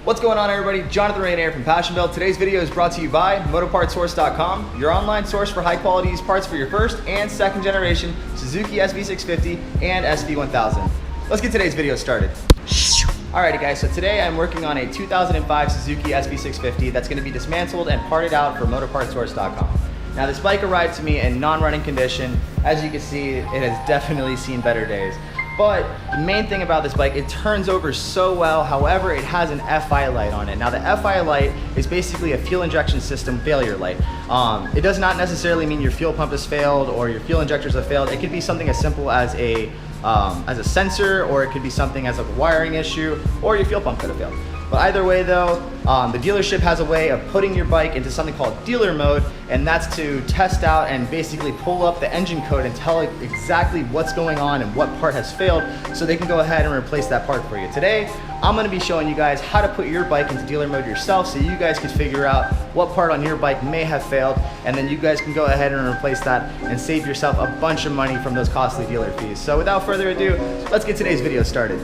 What's going on, everybody? Jonathan Rainier from Passionville. Today's video is brought to you by motopartsource.com, your online source for high quality used parts for your first and second generation Suzuki SV650 and SV1000. Let's get today's video started. Alrighty guys, so today I'm working on a 2005 Suzuki SV650 that's going to be dismantled and parted out for motopartsource.com. Now this bike arrived to me in non-running condition. As you can see, it has definitely seen better days. But the main thing about this bike, it turns over so well. However, it has an FI light on it. Now the FI light is basically a fuel injection system failure light. It does not necessarily mean your fuel pump has failed or your fuel injectors have failed. It could be something as simple as a sensor, or it could be something as a wiring issue, or your fuel pump could have failed. But either way though, the dealership has a way of putting your bike into something called dealer mode, and that's to test out and basically pull up the engine code and tell it exactly what's going on and what part has failed, so they can go ahead and replace that part for you. Today, I'm gonna be showing you guys how to put your bike into dealer mode yourself, so you guys can figure out what part on your bike may have failed, and then you guys can go ahead and replace that and save yourself a bunch of money from those costly dealer fees. So without further ado, let's get today's video started.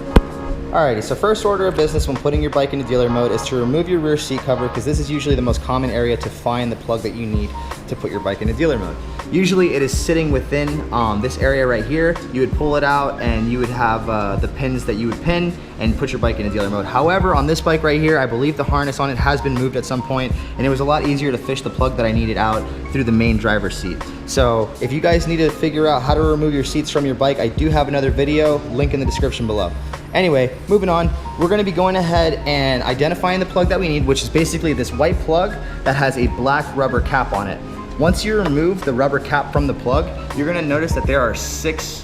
Alrighty, so first order of business when putting your bike into dealer mode is to remove your rear seat cover, because this is usually the most common area to find the plug that you need to put your bike into dealer mode. Usually it is sitting within this area right here. You would pull it out and you would have the pins that you would pin and put your bike into dealer mode. However, on this bike right here, I believe the harness on it has been moved at some point, and it was a lot easier to fish the plug that I needed out through the main driver's seat. So if you guys need to figure out how to remove your seats from your bike, I do have another video, link in the description below. Anyway, moving on, we're gonna be going ahead and identifying the plug that we need, which is basically this white plug that has a black rubber cap on it. Once you remove the rubber cap from the plug, you're gonna notice that there are 6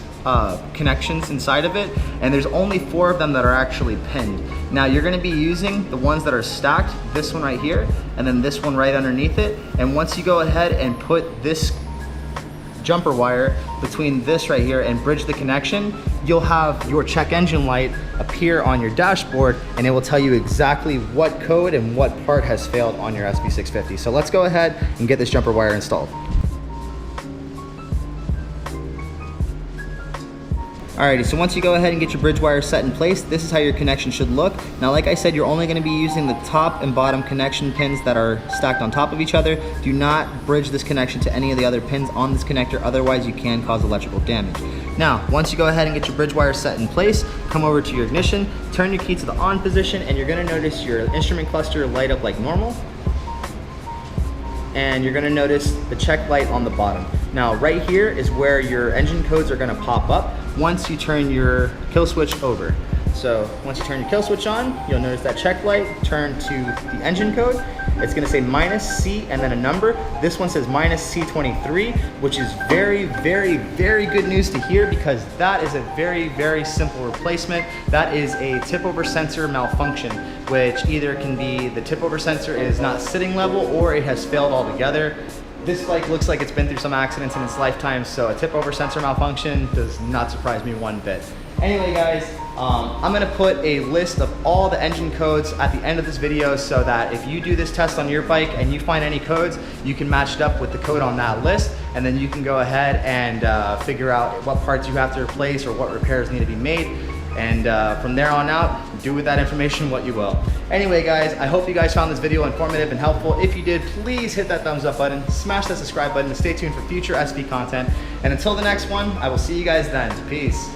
connections inside of it, and there's only 4 of them that are actually pinned. Now you're gonna be using the ones that are stacked, this one right here, and then this one right underneath it. And once you go ahead and put this jumper wire between this right here and bridge the connection, you'll have your check engine light appear on your dashboard, and it will tell you exactly what code and what part has failed on your SV650. So let's go ahead and get this jumper wire installed. Alrighty, so once you go ahead and get your bridge wire set in place, this is how your connection should look. Now, like I said, you're only gonna be using the top and bottom connection pins that are stacked on top of each other. Do not bridge this connection to any of the other pins on this connector, otherwise you can cause electrical damage. Now, once you go ahead and get your bridge wire set in place, come over to your ignition, turn your key to the on position, and you're gonna notice your instrument cluster light up like normal. And you're gonna notice the check light on the bottom. Now, right here is where your engine codes are gonna pop up once you turn your kill switch over. So once you turn your kill switch on, you'll notice that check light turn to the engine code. It's gonna say -C and then a number. This one says -C23, which is very, very, very good news to hear, because that is a very, very simple replacement. That is a tip over sensor malfunction, which either can be the tip over sensor is not sitting level or it has failed altogether. This bike looks like it's been through some accidents in its lifetime, so a tip over sensor malfunction does not surprise me one bit. Anyway guys, I'm gonna put a list of all the engine codes at the end of this video, so that if you do this test on your bike and you find any codes, you can match it up with the code on that list, and then you can go ahead and figure out what parts you have to replace or what repairs need to be made. And from there on out, do with that information what you will. Anyway guys, I hope you guys found this video informative and helpful. If you did, please hit that thumbs up button, smash that subscribe button, and stay tuned for future SV content. And until the next one, I will see you guys then. Peace.